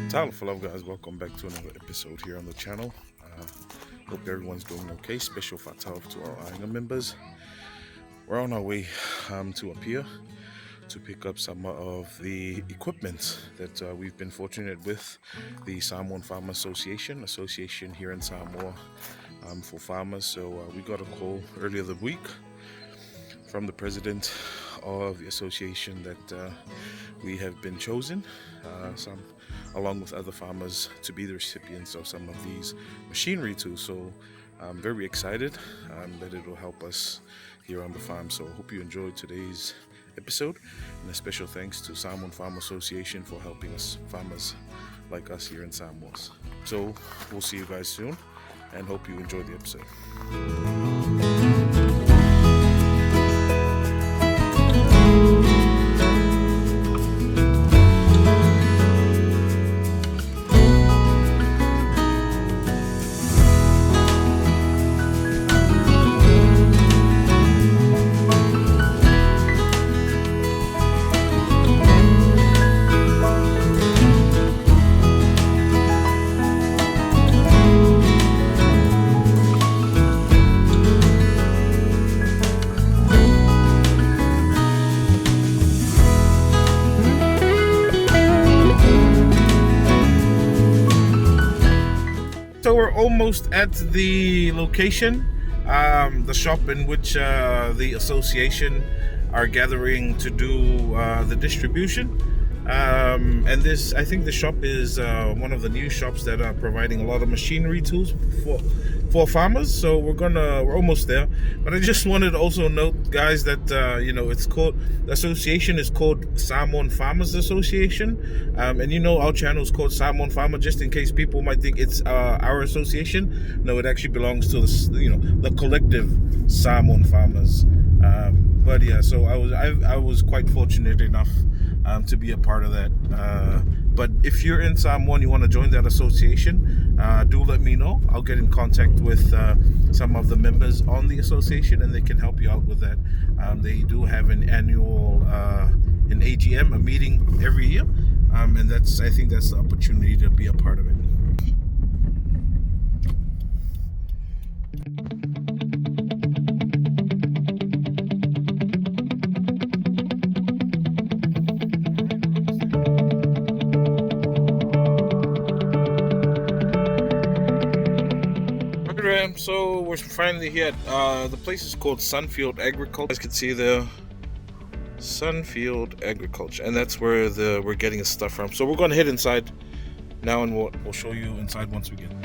Tala for love, guys. Welcome back to another episode here on the channel. Hope everyone's doing okay. Special fatal to our Ainga members. We're on our way to Apia to pick up some of the equipment that we've been fortunate with the Samoan Farmers Association here in Samoa for farmers. So we got a call earlier the week from the president of the association that we have been chosen, along with other farmers, to be the recipients of some of these machinery tools. So I'm very excited that it will help us here on the farm. So I hope you enjoyed today's episode, and a special thanks to Samoan Farmers Association for helping us farmers like us here in Samoa. So we'll see you guys soon, and hope you enjoyed the episode. So we're almost at the location, the shop in which the association are gathering to do the distribution. And this, I think the shop is one of the new shops that are providing a lot of machinery tools for farmers. So we're almost there. But I just wanted to also note, guys, that the association is called Samoan Farmers Association, and our channel is called Samoan Farmer. Just in case people might think it's our association, no, it actually belongs to the collective Samoan Farmers. But yeah, so I was quite fortunate enough to be a part of that. But if you're in Samoa and you want to join that association, do let me know. I'll get in contact with some of the members on the association, and they can help you out with that. They do have an annual an AGM, a meeting every year, and I think that's the opportunity to be a part of it. So we're finally here at the place is called Sunfield Agriculture. You guys can see there, Sunfield Agriculture, and that's where we're getting the stuff from. So we're going to head inside now, and we'll show you inside once we get there.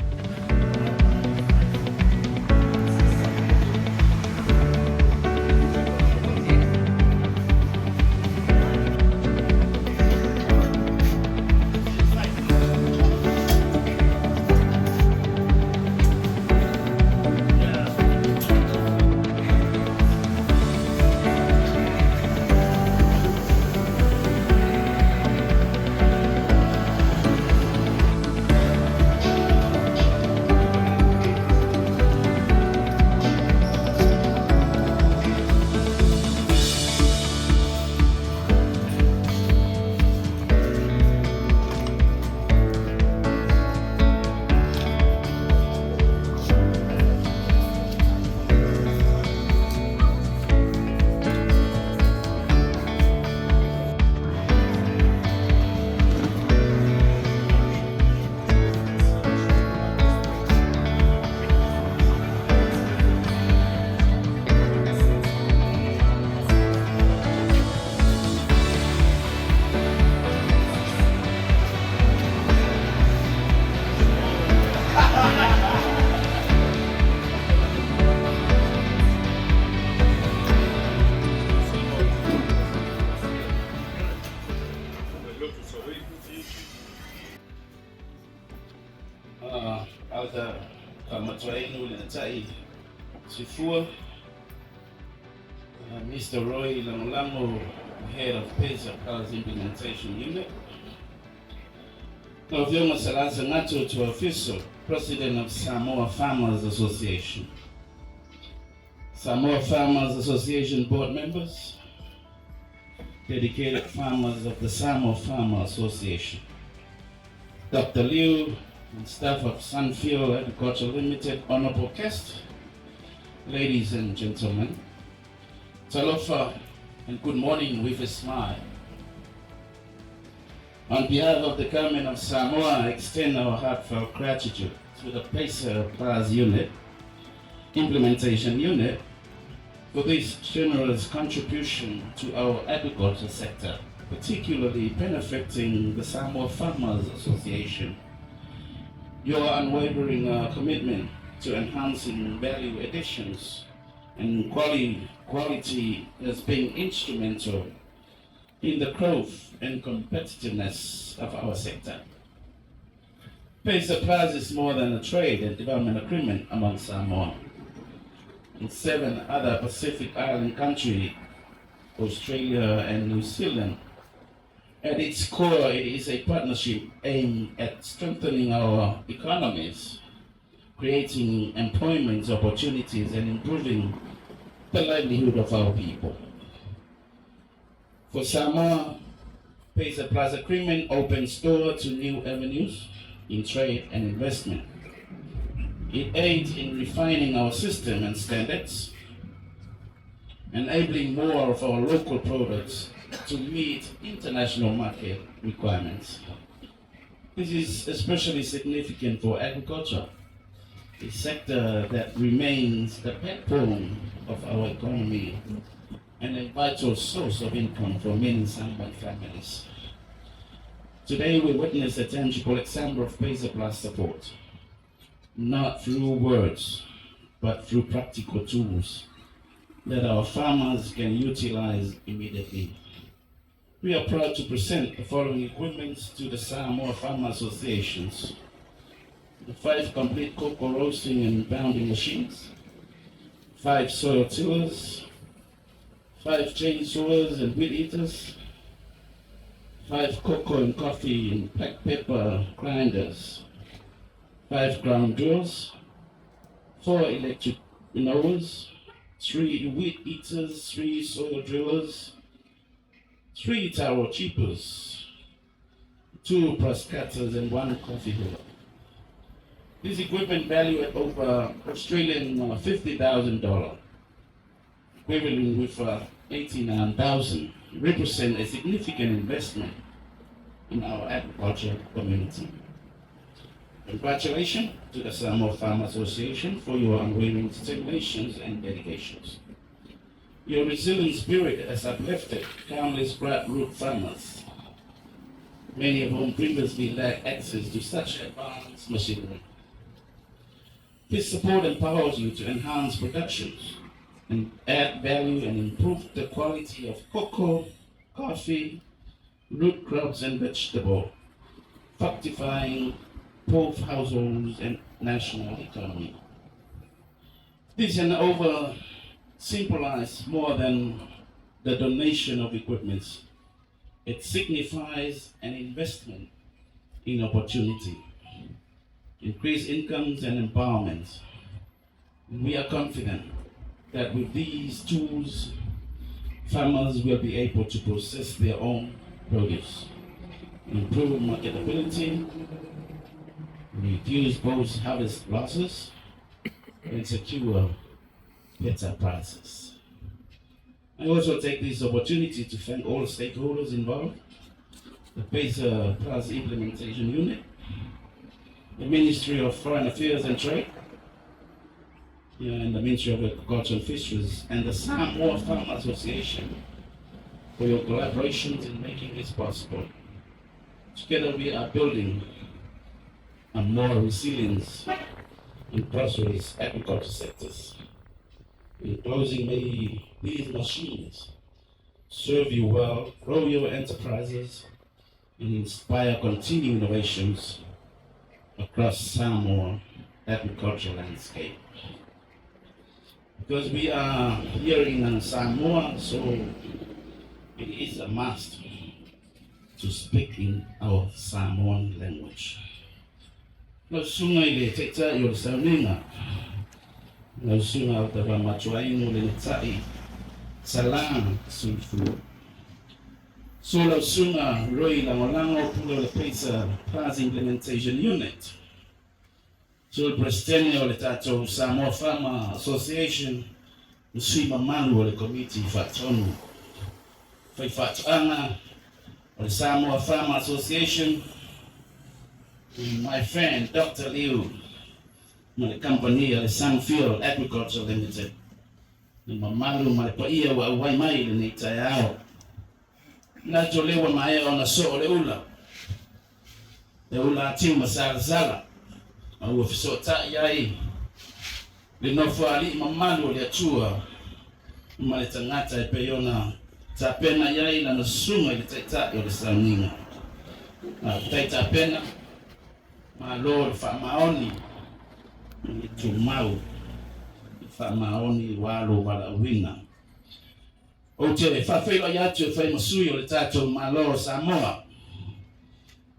Mr. Roy Lamolamo, head of PACER, Implementation Unit. Novema Salasa Nato to official, president of Samoa Farmers Association. Samoa Farmers Association board members, dedicated farmers of the Samoa Farmers Association. Dr. Liu, and staff of Sunfield Agriculture Limited, honorable guests, ladies and gentlemen, talofa and good morning with a smile. On behalf of the government of Samoa, I extend our heartfelt gratitude to the PACER Plus Unit, Implementation Unit, for this generous contribution to our agriculture sector, particularly benefiting the Samoa Farmers Association. Your unwavering commitment to enhancing value additions and quality has been instrumental in the growth and competitiveness of our sector. PACER Plus is more than a trade and development agreement among Samoa and 7 other Pacific Island countries, Australia and New Zealand. At its core, it is a partnership aimed at strengthening our economies, creating employment opportunities, and improving the livelihood of our people. For Samoa, PACER Plus agreement opens door to new avenues in trade and investment. It aids in refining our system and standards, enabling more of our local products to meet international market requirements. This is especially significant for agriculture, a sector that remains the backbone of our economy and a vital source of income for many Samoan families. Today we witness a tangible example of PACER Plus support, not through words, but through practical tools that our farmers can utilize immediately. We are proud to present the following equipment to the Samoa Farmers Associations: the 5 complete koko roasting and pounding machines, 5 soil tillers, 5 chainsaws and weed eaters, 5 cocoa and coffee and black pepper grinders, 5 ground drills, 4 electric winnowers, 3 weed eaters, 3 soil drillers, 3 taro chippers, 2 press cutters, and 1 coffee holder. This equipment valued at over Australian $50,000, equivalent with 89,000, represent a significant investment in our agriculture community. Congratulations to the Samoa Farmers Association for your unwavering determinations and dedications. Your resilient spirit has uplifted countless grassroots farmers, many of whom previously lacked access to such advanced machinery. This support empowers you to enhance productions and add value and improve the quality of cocoa, coffee, root crops, and vegetables, fructifying both households and national economy. This can symbolize more than the donation of equipment. It signifies an investment in opportunity, increased incomes, and empowerment. We are confident that with these tools, farmers will be able to process their own produce, improve marketability, reduce both harvest losses, and secure better prices. I also take this opportunity to thank all stakeholders involved, the PACER Plus Implementation Unit, the Ministry of Foreign Affairs and Trade, and the Ministry of Agriculture and Fisheries, and the Samoa Farmers Association for your collaborations in making this possible. Together we are building a more resilient and prosperous agriculture sectors. In closing, may these machines serve you well, grow your enterprises, and inspire continued innovations across Samoa agriculture landscape. Because we are here in Samoa, so it is a must to speak in our Samoan language. No sungai le te tai o le sauninga. No sunga o te wamatuainu le tai. Salam Sunfield. Solo sunga roi langolango pulo le PACER Plus Implementation Unit. Sul presidente o le tato Samoa Farmers Association, usui mamalu o le committee fatonu. Fai fatanga o le Samoa Farmers Association, my friend Dr. Liu, ma le company o le Sunfield Ag Limited. Ni mamalu ma le paia wa wai mai le ni taiao. Na jolewa mai ona so le ula. Le ula tiu masala. Au fisota yai. Le no fali mamalu le atua. Ma le tangata e peyona ta pena yai na sunga le taita o le saninga. Na taita pena ma lo fa maoni. Ni tu mau. Fa maoni walo wala winga. O te whawhelo i atu e whai masui o le tātou malo Samoa.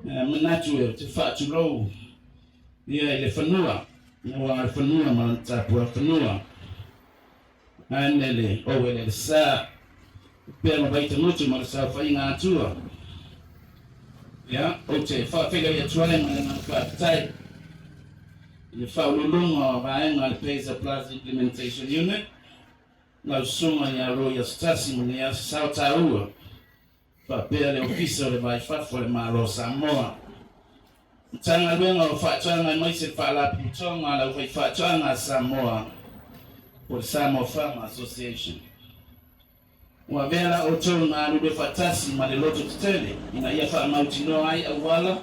Manatu e te whaatu rou. Ia i le whanua. Ia wanga le whanua ma le tāpua whanua. Anele o e le sā. Pea ma baita mutu ma le sā whai ngā atua. Ia, o te whawhelo i atu ale ma le ngā whaatai. Le whaululunga o vaenga le PACER Plus Implementation Unit. Na sunga ya roya stasi mune ya sauta ua. Pa pea le ofisa le vai fafo le malo Samoa. Tanga luenga o whaatuanga i maise whaala putonga la ufai whaatuanga Samoa. O le Samoa Farmers Association. Ua vela o tolu ngā alude whaatasi ma le loto tutele. Ina ia wha mautinoa ai awala.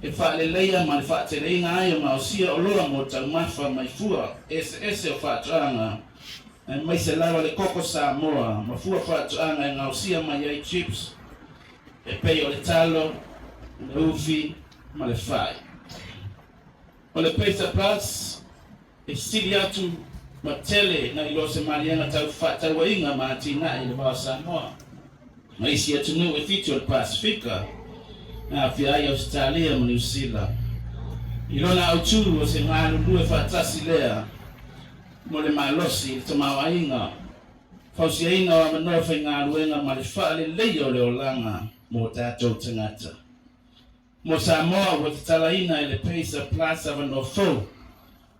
E wha le leia ma le whaatele inga ai o mausia o loa mo tau mafa mai fua. Ese o whaatuanga. Mai se lawa le koko Samoa, mafua whaatuanga e ngausia mai ai chips, e pei o le talo, le ufi, ma le whai. O le PACER Plus, e stili atu ma tele na ilo se marianga tau whaataua inga ma atina i le wao Samoa. Ma isi atu nu e fitu o le Pasifika, na whiai Australia ma New Zealand. Ilona auturu o se ngā lulu e whaatasi lea, mo le malosi le tamawa inga. Fausia ina wa manoa whai ngā luenga ma le whaale leio le olanga mo tātou tangata. Mo Samoa wa te tala ina le PACER Plus avano fau.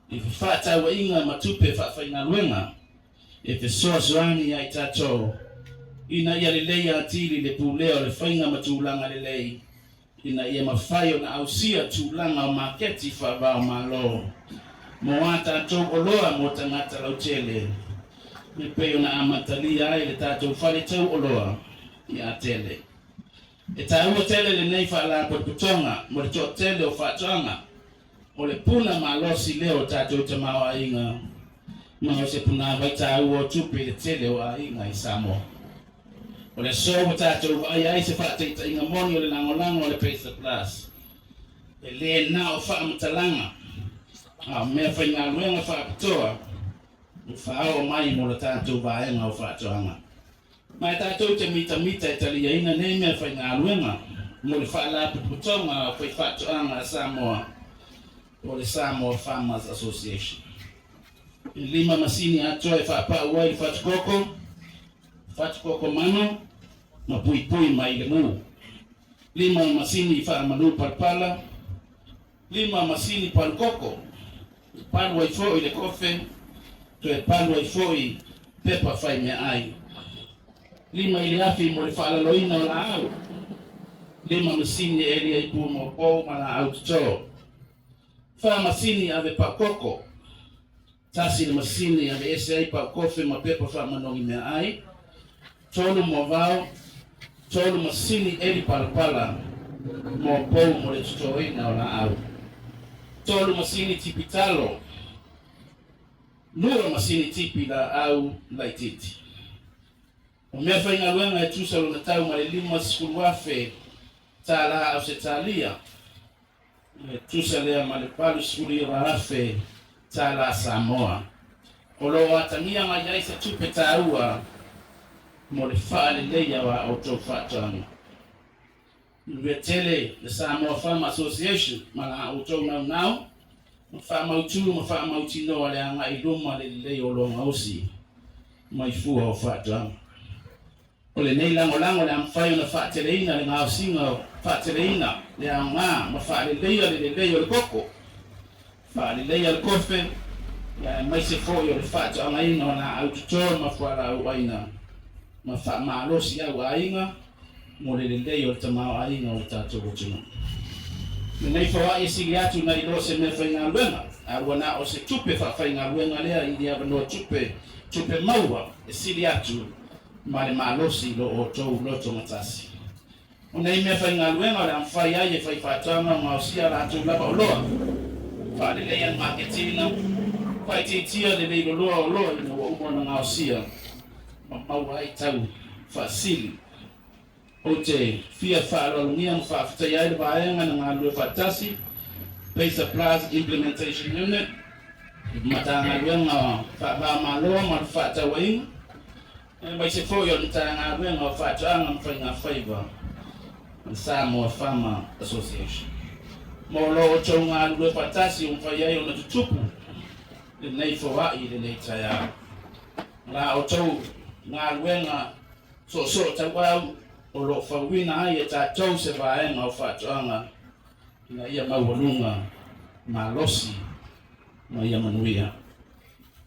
I whaataua inga ma tupe whai ngā luenga. E te soasoani ai tātou. Ina ia le leia atiri le pūleo le whainga ma tūlanga le lei. Ina ia mawhai o na ausia tūlanga o maketi whavao malo. Mo ata tō oloa mo tangata lautele. Me peo na amatalia ai le tātou whare tau oloa i a tele. E tā ua tele le nei whaala po putonga mo le tō tele o whaatoanga. O le puna ma losi leo tātou tamawa inga. Ma o se puna vai tā ua tupe le tele o a inga i Samoa. O le soa tātou ai se whaataita inga moni o le langolango o le PACER Plus. E le na o whaamatalanga. Mea whai ngā luenga whaapitoa, o whaao mai mo la tātou vaenga o whaatoanga. Mai tātou te mita e talia ina nei mea whai ngā luenga, mo le whaalapu putonga o whai whaatoanga Samoa, o le Samoa Farmers Association. I 5 masini atoa e whaapau wai whatukoko mano, ma pui mai le ngu. 5 masini i whaamalu palpala, 5 masini palkoko, palu ai foi le kofe, to e palu ai foi pepa fai mea ai. 5 ili afi mo le whaalaloina o la au. 5 masini e li ai pu mo pou ma la au tuto. 5 masini ave pa koko. Tasi le masini ave ese ai pa kofe ma pepa fai manongi mea ai. Tolu mo vau, tolu masini e li palpala mo pou mo le tuto ina o la au. Tolu masini tipi talo. Nura masini tipi la au laititi. O mea whai ngā luenga e tūsalo na tau ma le 5 skuluafe tala au se talia. E tūsalea ma le palu skuli rahafe tala Samoa. O lo atangia ma iai se tupe taua mo le whaale leia wa o tau whaatoanga. Tele the Samoa Farmers Association mala o tau nau ma wha mautulu ma wha mautino ale anga I luma le lei o longa osi mai fua o whaatoanga. o le nei lango le amfai ona whaateleina le ngā singa whaateleina le a ngā ma whaaleleia le koko whaaleleia le kofe ia mai se fo i o le whaatoangaina o nā autotoa ma whaarau aina ma whaamalosi au ainga mo le o le tamao ainga o le tātou o tunu. Me nei whawai e sili atu nei lo se me whainga luenga a wana o se tupe whainga luenga lea i lia wanoa tupe maua e sili atu ma le malosi lo o tou loto matasi. O nei mea whainga luenga le amwhai ai e whai whaatanga ma o sia rātou lava o loa. Whaare leia marketina, whai te tia le leilo loa o loa i no umona ngā o sia. Ma maua ai tau whaasili. O te fia whaalolungia ng whaafitai ai le vaenga na ngā lua whaatasi, PACER Plus Implementation Unit, mata ngā luenga whaavā maloa ma whaatau ainga. Mai se fōi o ni tā ngā luenga o whaatanga mwhai ngā whaiva, Samoa Farmers Association. Mō lo o tau ngā lua whaatasi o mwhai ai o na tutupu, le nei whawai le nei tai au. Ngā o tau ngā luenga so tau au, o lo whawina ai e tātou se vaenga o whaatoanga na ia maualunga ma losi ma ia manuia.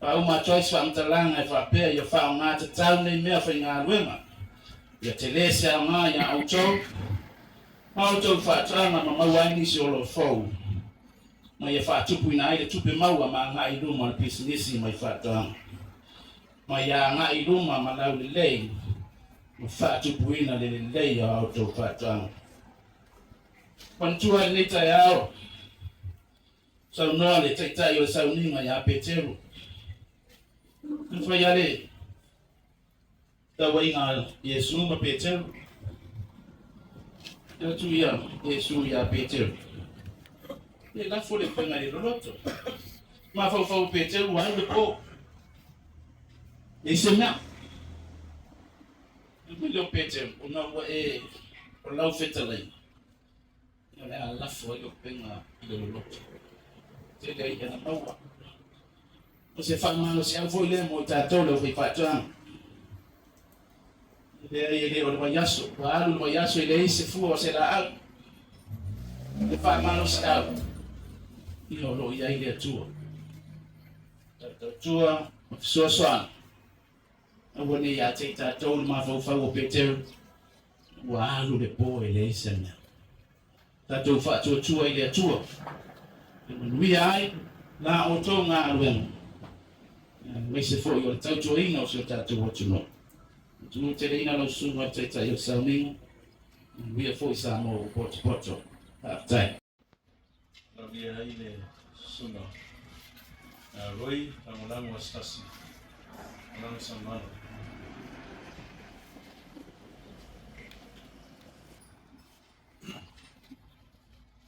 Pau ma choice whaamtalanga e whapea ia whao ngā te tau nei mea whai ngā ruenga. Ia te lese au ngā ia autou. Ma autou whaatoanga ma mauaini si o lo whau. Ma ia whaatupu ina ai le tupe maua ma ngā iluma le pisinisi mai whaatoanga. Ma ia ngā iluma ma lau le lei. Whaatupu ina le lei a autou whaatoanga. Pantua le tai ao. Sau noa le taitai o sau ninga ia peteru. Nwhai ale. Tawa inga Yesu ma peteru. Ia tu ia Yesu ia peteru. Le la fo le penga le loloto. Ma fau peteru ai le po. E se mea. William Peter, o na wa e o lau fetalai. Ia lea lafo ai o penga i le loloto. Te lei ia na maua. O se whamano se au foi le mo i tātou leo whai whaatoanga. Lea i le o le waiaso. Wa alu le waiaso i le ise fua o se la au. Le whamano se au. I o lo i ai le atua. Tātou tua, o te soasoana. Awa ne ia te tātou le mawhau o Peteru. Wa alu le po e le ise mea. Tātou whaatua i le atua. E manuia ai, la o tō ngā aluenga. Mai se fōi o le tautua inga o se o tātou o tuno. Tuno te reina lau sunga te tai o sauninga. Manuia fōi sa mo o poto. Haftai. Ravia ai le sunga. Roi, tangolango astasi. Tangolango samano.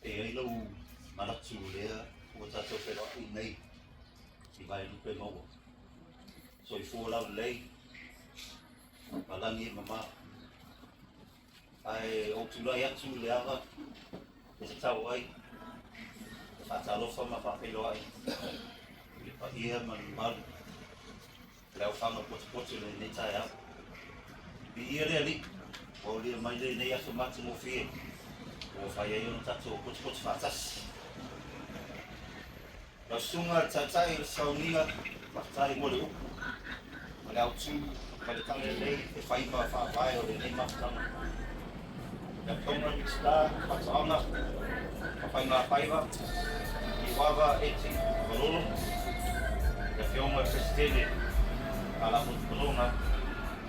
E ai lau manatu lea o tātou whenua i nei i vai lupe maua. So I fōlau lei, malangi e mama. Ai o tulai atu leaga, e te tau ai, e whātalofa ma whāwhelo ai. I pahia manu maru, leo whanga potu le nei tai au. I ia rea li, o lia mai le nei aso matu mo whie. O whai ai ono tātou potu whātasi. Lau sunga tātai le saunia, whātai mo le upu. Ma le au tū, ma le tangi lei, e whai ma whāwhai o le nei mafutanga. Ia kaunga mixta, whātaanga, whai ngā whaiva, I wawa eti warolo. Ia whionga presidente, a la mutukolonga,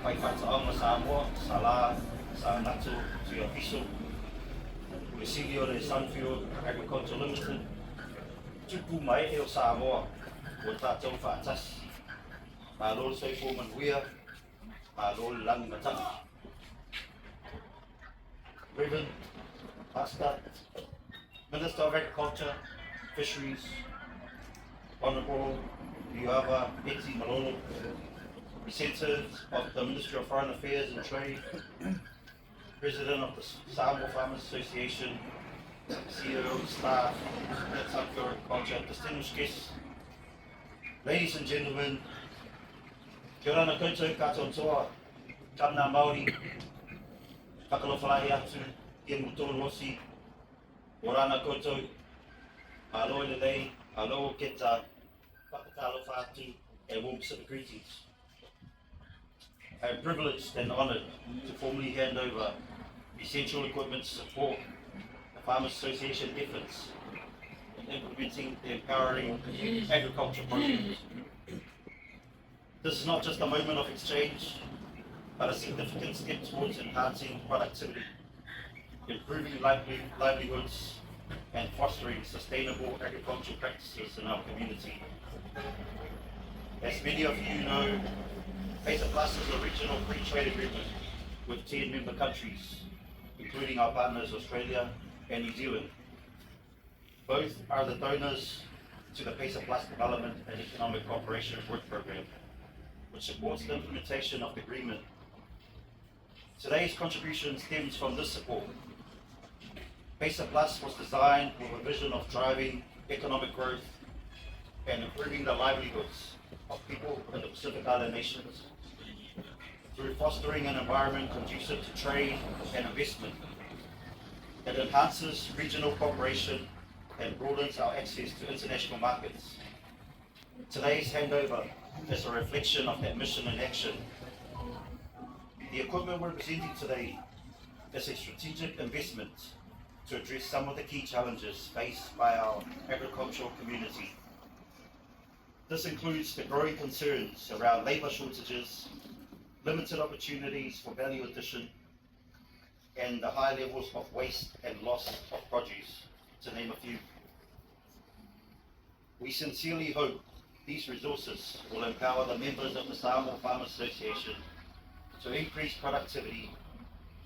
whai whātaanga Samoa, Sala, Sa Natu, to your official. Le sigi o le Sunfield Ag Limited, tupu mai e o Samoa, o tātou whaatasi. Ma lolo soi fō manuia, ma lolo langi matanga. Reverend Pastor, Minister of Agriculture, Fisheries, Honourable Liava Eti Malolo, representatives of the Ministry of Foreign Affairs and Trade, President of the Samoa Farmers Association, CEO, staff, Sunfield Agriculture, distinguished guests, ladies and gentlemen, kia ora na koutou katoa toa, Tamna Māori, whakalawhalai atu, kia mutoro hosi, orana koutou, aloha lelei, aloha ke tā whakatalofa atu, and warm Pacific greetings. I am privileged and honoured to formally hand over essential equipment to support the Farmers Association efforts in implementing the Empowering Agriculture project. This is not just a moment of exchange, but a significant step towards enhancing productivity, improving livelihoods, and fostering sustainable agricultural practices in our community. As many of you know, PACER Plus is a regional free trade agreement with 10 member countries, including our partners Australia and New Zealand. Both are the donors to the PACER Plus Development and Economic Cooperation Work Programme, which supports the implementation of the agreement. Today's contribution stems from this support. PACER Plus was designed with a vision of driving economic growth and improving the livelihoods of people in the Pacific Island nations through fostering an environment conducive to trade and investment. It enhances regional cooperation and broadens our access to international markets. Today's handover is a reflection of that mission in action. The equipment we're presenting today is a strategic investment to address some of the key challenges faced by our agricultural community. This includes the growing concerns around labour shortages, limited opportunities for value addition, and the high levels of waste and loss of produce, to name a few. We sincerely hope these resources will empower the members of the Samoa Farmers Association to increase productivity,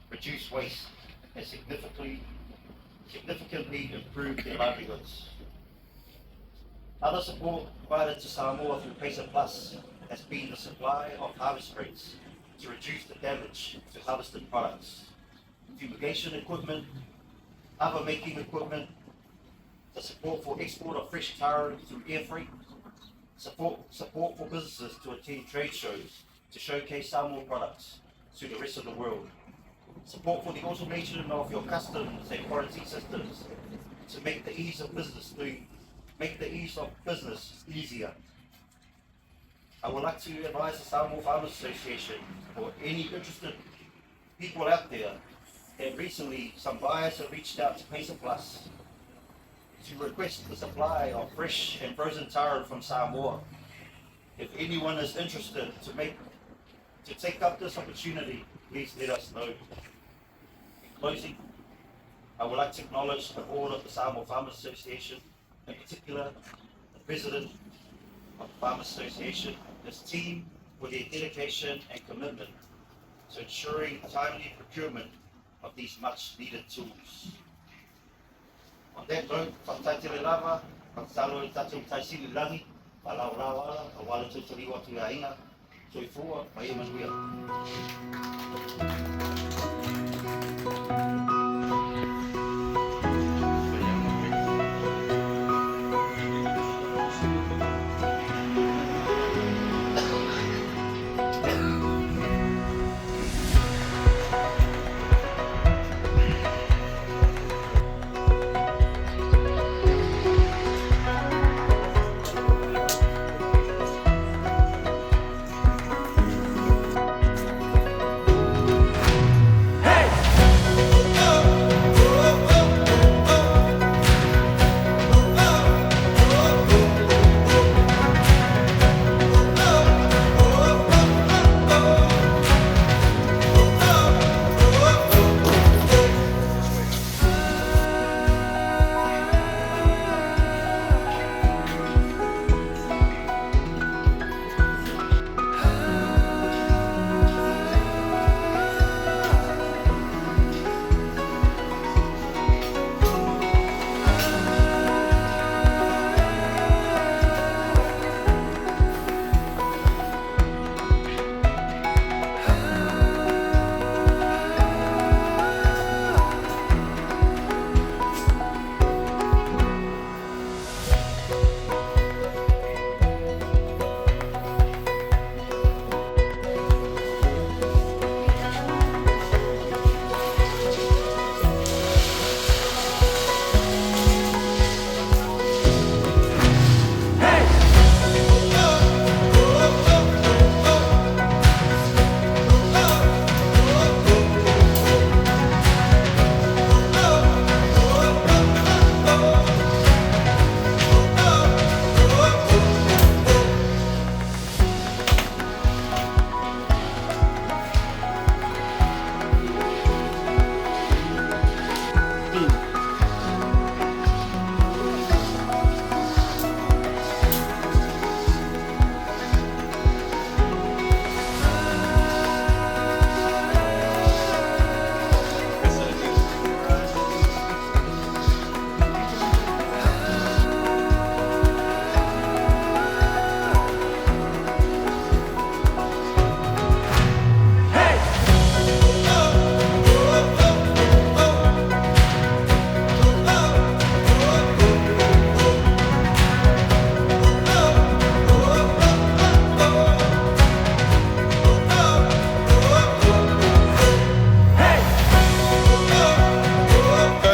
reduce waste, and significantly improve their livelihoods. Other support provided to Samoa through PACER Plus has been the supply of harvest crates to reduce the damage to harvested products, fumigation equipment, other making equipment, the support for export of fresh taro through air freight, support for businesses to attend trade shows to showcase Samoa products to the rest of the world, support for the automation of your customs and quarantine systems to make the ease of business easier. I would like to advise the Samoa Farmers Association or any interested people out there that recently some buyers have reached out to PACER Plus to request the supply of fresh and frozen taro from Samoa. If anyone is interested to take up this opportunity, please let us know. In closing, I would like to acknowledge the board of the Samoa Farmers Association, in particular the president of the Farmers Association, his team, for their dedication and commitment to ensuring timely procurement of these much needed tools. On that note, whakataitele lava, whakatalo I tātou taisili langi, palau rawa, a wale tuturi watu ia inga, soi fua, mai e manuia.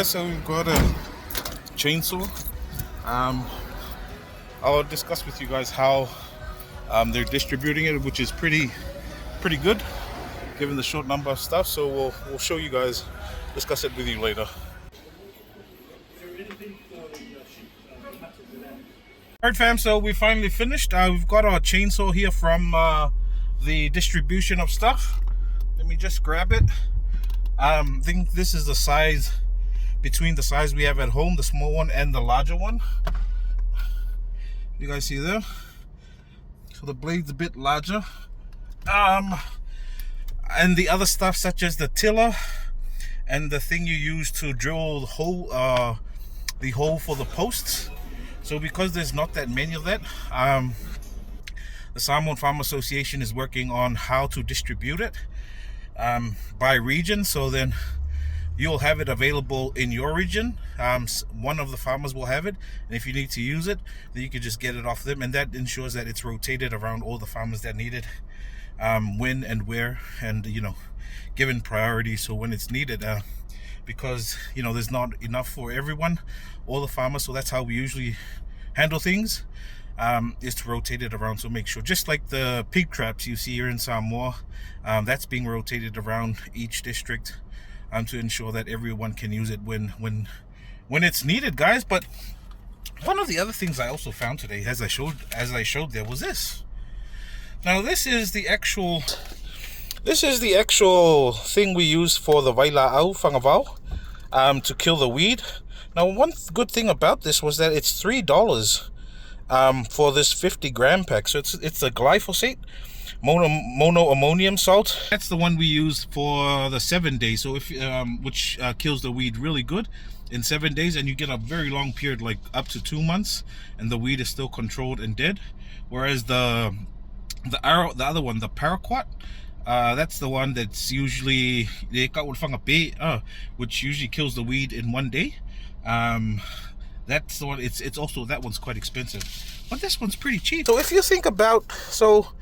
guys, so we've got a chainsaw. I'll discuss with you guys how they're distributing it, which is pretty good given the short number of stuff. So we'll show you guys, discuss it with you later. Alright fam, so we finally finished. We've got our chainsaw here from the distribution of stuff. Let me just grab it. I think this is the size, between the size we have at home, the small one and the larger one. You guys see there? So the blade's a bit larger. And the other stuff such as the tiller and the thing you use to drill the hole for the posts. So because there's not that many of that, the Samoa Farmers Association is working on how to distribute it by region. So then you'll have it available in your region. One of the farmers will have it, and if you need to use it, then you can just get it off them, and that ensures that it's rotated around all the farmers that need it, when and where, and given priority. So when it's needed, because there's not enough for everyone, all the farmers. So that's how we usually handle things, is to rotate it around. So make sure, just like the pig traps you see here in Samoa, that's being rotated around each district, to ensure that everyone can use it when it's needed, guys. But one of the other things I also found today, as I showed there, was this. Now this is the actual thing we use for the vaila'au whangavau, to kill the weed. Now one good thing about this was that it's $3 for this 50-gram pack. So it's a glyphosate monoammonium salt. That's the one we use for the 7 days. So if which kills the weed really good in 7 days, and you get a very long period, like up to 2 months, and the weed is still controlled and dead. Whereas the other one, the paraquat, that's the one that's usually which usually kills the weed in 1 day. That's the one. It's also, that one's quite expensive, but this one's pretty cheap. So if you think about, so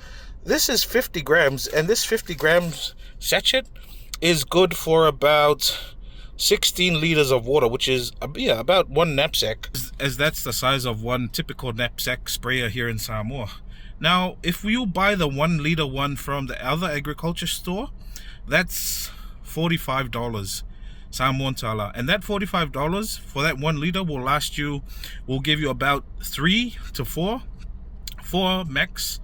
this is 50 grams, and this 50 grams sachet is good for about 16 liters of water, which is about one knapsack, as that's the size of one typical knapsack sprayer here in Samoa. Now if you buy the 1 liter one from the other agriculture store, that's $45 Samoan tala, and that $45 for that 1 liter will give you about 3 to 4 max,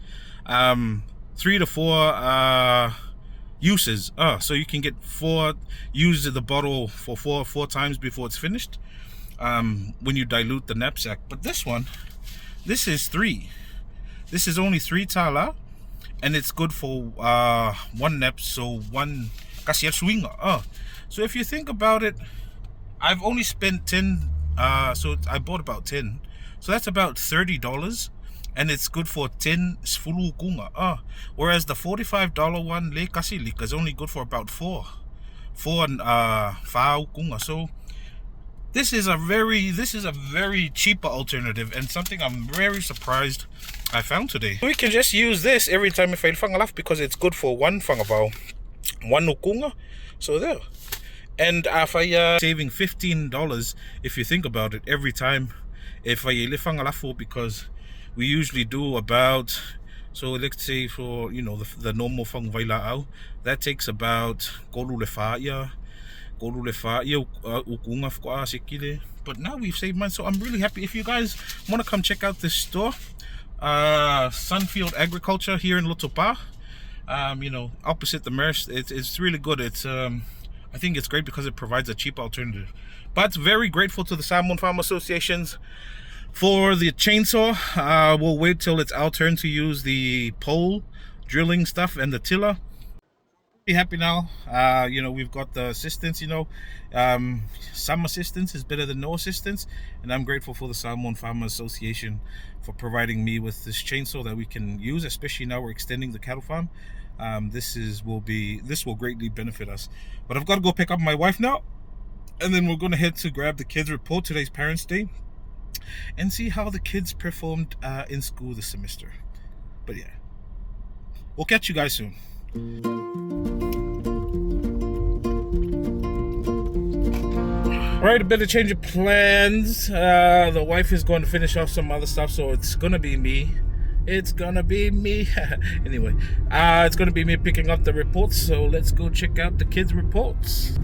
3 to 4 uses. So you can get 4 uses of the bottle for four times before it's finished, when you dilute the knapsack. But this one, this is 3. This is only 3 tala, and it's good for 1 nap, so 1 kasier swinga. So if you think about it, I've only spent 10, so I bought about 10, so that's about $30, and it's good for 10 sfulu kunga. Whereas the $45 one, le kasilika, is only good for about 4 fau kunga. So this is a very cheaper alternative, and something I'm very surprised I found today. We can just use this every time if I whangalaf, because it's good for 1 whangavau, 1 ukunga. So there. And if I saving $15 if you think about it every time if I whangalafo, because we usually do about, so let's say for the normal whang vaila'au, that takes about kolu le whaia ukunga whaka sekile. But now we've saved money, so I'm really happy. If you guys want to come check out this store, Sunfield Agriculture here in Lotopa, opposite the Merce, it's really good. It's I think it's great because it provides a cheap alternative. But very grateful to the Samoan Farmers Associations for the chainsaw. We'll wait till it's our turn to use the pole drilling stuff and the tiller. Be happy now. We've got the assistance. Some assistance is better than no assistance, and I'm grateful for the Samoan Farmers Association for providing me with this chainsaw that we can use, especially now we're extending the cattle farm. This will greatly benefit us. But I've got to go pick up my wife now, and then we're going to head to grab the kids' report. Today's Parents' Day, and see how the kids performed in school this semester. But yeah, we'll catch you guys soon. Right, a bit of change of plans. The wife is going to finish off some other stuff, so it's gonna be me. It's gonna be me. Anyway, it's gonna be me picking up the reports. So let's go check out the kids' reports.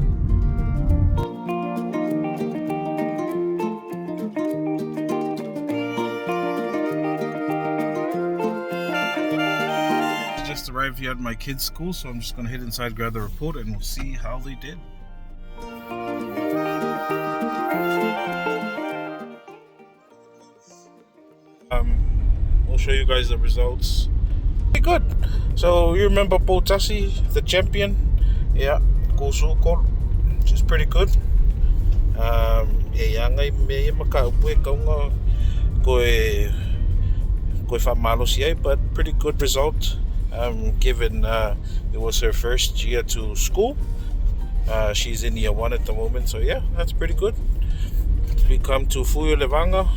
Just arrived here at my kids' school, so I'm just gonna head inside, grab the report, and we'll see how they did. We'll show you guys the results. Pretty good. So you remember Potasi, the champion? Yeah, Kusukor, which is pretty good. But pretty good result. Given it was her first year to school. She's in year 1 at the moment, so yeah, that's pretty good. We come to Fuyo Levanga.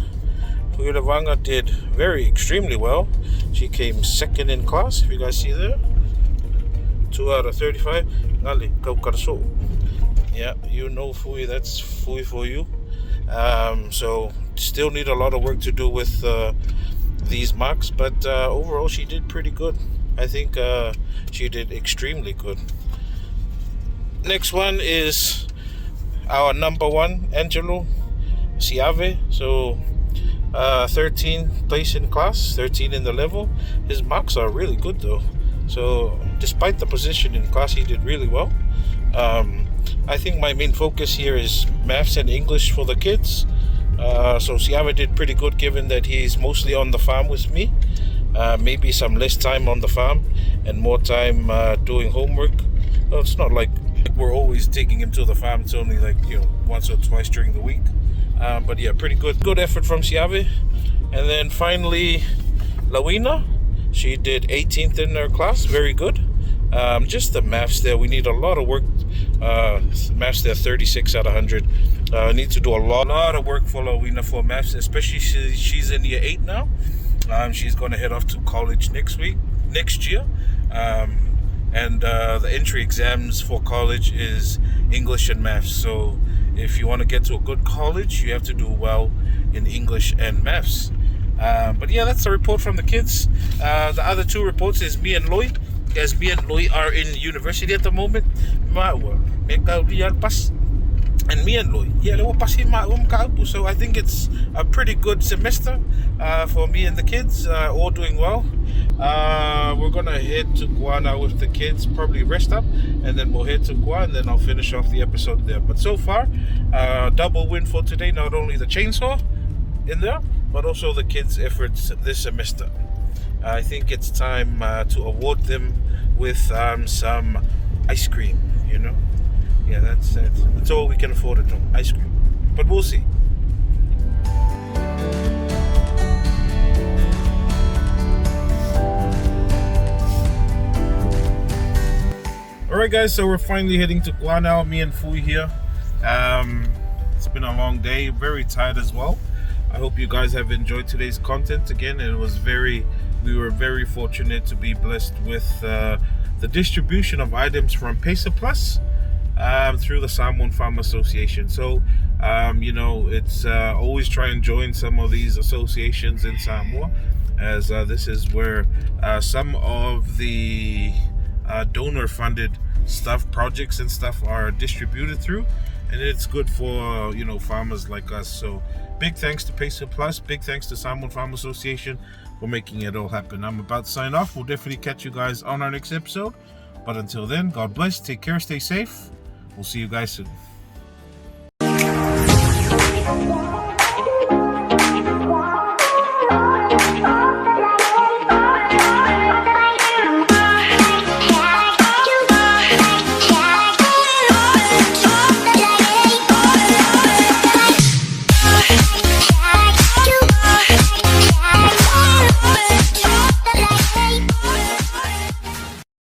Fuyo Levanga did extremely well. She came second in class, if you guys see there. 2 out of 35. Yeah, you know Fuyo, that's Fuyo for you. So still need a lot of work to do with these marks, but overall she did pretty good. I think she did extremely good. Next one is our number 1, Angelo Siave. So 13th place in class, 13 in the level. His marks are really good though. So despite the position in class, he did really well. I think my main focus here is maths and English for the kids. So Siave did pretty good given that he's mostly on the farm with me. Maybe some less time on the farm and more time doing homework. Well, it's not like we're always taking him to the farm. It's only like, once or twice during the week. But yeah, pretty good effort from Siave. And then finally Lawina, she did 18th in her class, very good. Just the maths there, we need a lot of work. Maths there, 36 out of 100. Need to do a lot of work for Lawina for maths, especially she's in year 8 now. She's going to head off to college next year. And the entry exams for college is English and maths. So if you want to get to a good college, you have to do well in English and maths. But yeah, that's the report from the kids. The other 2 reports is me and Loy. As me and Loy are in university at the moment. And me and Loy, so I think it's a pretty good semester for me and the kids, all doing well. We're gonna head to Gua now with the kids, probably rest up, and then we'll head to Gua, and then I'll finish off the episode there. But so far, double win for today. Not only the chainsaw in there, but also the kids' efforts this semester. I think it's time to award them with some ice cream. Yeah, that's all we can afford at home, ice cream. But we'll see. Alright guys, so we're finally heading to Gua now, me and Fui here. It's been a long day, very tired as well. I hope you guys have enjoyed today's content. Again, we were very fortunate to be blessed with the distribution of items from PACER Plus. Through the Samoa Farmers Association. So, it's always try and join some of these associations in Samoa, as this is where some of the donor-funded projects and stuff are distributed through, and it's good for farmers like us. So, big thanks to PACER Plus, big thanks to Samoa Farmers Association for making it all happen. I'm about to sign off. We'll definitely catch you guys on our next episode. But until then, God bless, take care, stay safe. We'll see you guys soon.